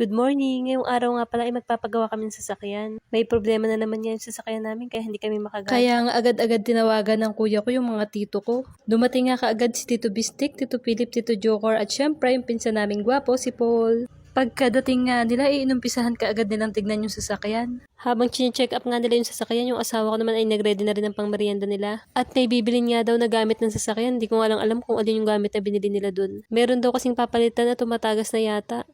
Good morning! Ngayong araw nga pala ay magpapagawa kami ng sasakyan. May problema na naman nga yung sasakyan namin kaya hindi kami makagana. Kaya nga agad-agad tinawagan ng kuya ko yung mga tito ko. Dumating nga kaagad si Tito Bistik, Tito Philip, Tito Joker at syempre yung pinsan naming gwapo si Paul. Pagkadating nga nila, inumpisahan kaagad nilang tignan yung sasakyan. Habang chine-check up nga nila yung sasakyan, yung asawa ko naman ay nagready na rin ng pangmerienda nila. At may bibilin nga daw na gamit ng sasakyan, hindi ko nga lang alam kung alin yung gamit na binili nila dun. Meron daw kasing papalitan na tumatagas na yata.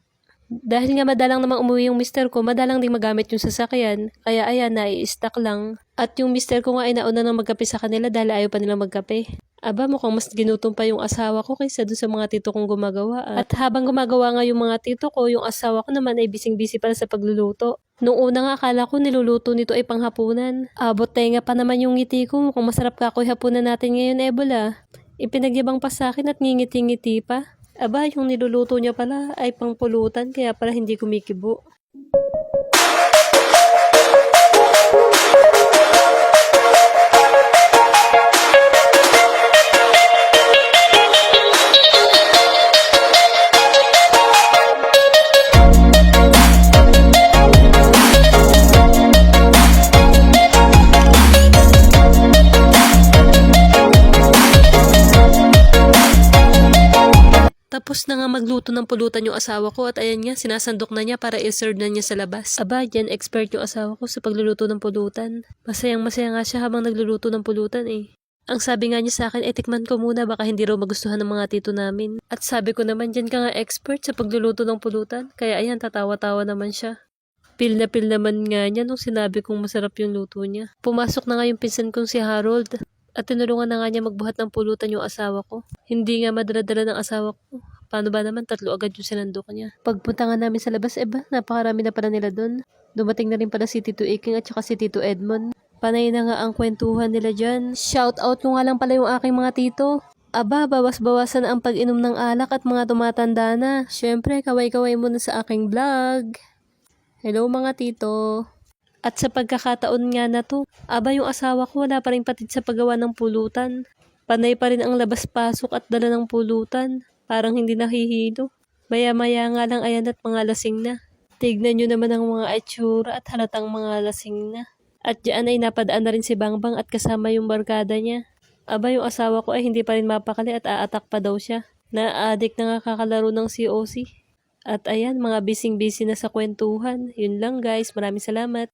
Dahil nga madalang namang umuwi yung mister ko, madalang ding magamit yung sasakyan. Kaya ayan, nai-stack lang. At yung mister ko nga ay nauna nang magkape sa kanila dahil ayaw pa nilang magkape. Aba, mukhang mas ginutom pa yung asawa ko kaysa dun sa mga tito kong gumagawa. At habang gumagawa nga yung mga tito ko, yung asawa ko naman ay bising-busy pala sa pagluluto. Nung una nga akala ko niluluto nito ay panghapunan. Abot tenga pa naman yung ngiti ko, mukhang masarap kakoy hapunan natin ngayon, Ebola. Ipinagyabang pa sa akin at ngingiti-ngiti pa. Aba, yung niluluto niya pala ay pangpulutan kaya pala hindi kumikibo. Tapos na nga magluto ng pulutan yung asawa ko at ayan nga, sinasandok na niya para i-serve na niya sa labas. Aba, dyan expert yung asawa ko sa pagluluto ng pulutan. Masayang-masaya nga siya habang nagluluto ng pulutan eh. Ang sabi nga niya sa akin, tikman ko muna baka hindi raw magustuhan ng mga tito namin. At sabi ko naman, dyan ka nga expert sa pagluluto ng pulutan. Kaya ayan, tatawa-tawa naman siya. Pil naman nga niya nung sinabi kong masarap yung luto niya. Pumasok na nga yung pinsan kong si Harold. At tinulungan na nga niya magbuhat ng pulutan yung asawa ko. Hindi nga madala-dala ng asawa ko. Paano ba naman? 3 agad yung sinandok niya. Pagpunta nga namin sa labas, napakarami na pala nila doon. Dumating na rin pala si Tito Iking at saka si Tito Edmond. Panay na nga ang kwentuhan nila dyan. Shout out ko nga lang pala yung aking mga tito. Aba, bawas-bawasan ang pag-inom ng alak at mga tumatanda na. Syempre, kaway-kaway muna sa aking vlog. Hello mga tito. At sa pagkakataon nga na to, yung asawa ko wala pa rin patid sa paggawa ng pulutan. Panay pa rin ang labas-pasok at dala ng pulutan. Parang hindi nahihilo. Maya-maya nga lang ayan at mga lasing na. Tignan nyo naman ang mga itsura at halatang mga lasing na. At diyan ay napadaan na rin si Bangbang at kasama yung barkada niya. Yung asawa ko ay hindi pa rin mapakali at aatak pa daw siya. Na-addict na nga kakalaro ng COC. At ayan, mga bising-busy na sa kwentuhan. Yun lang guys, maraming salamat.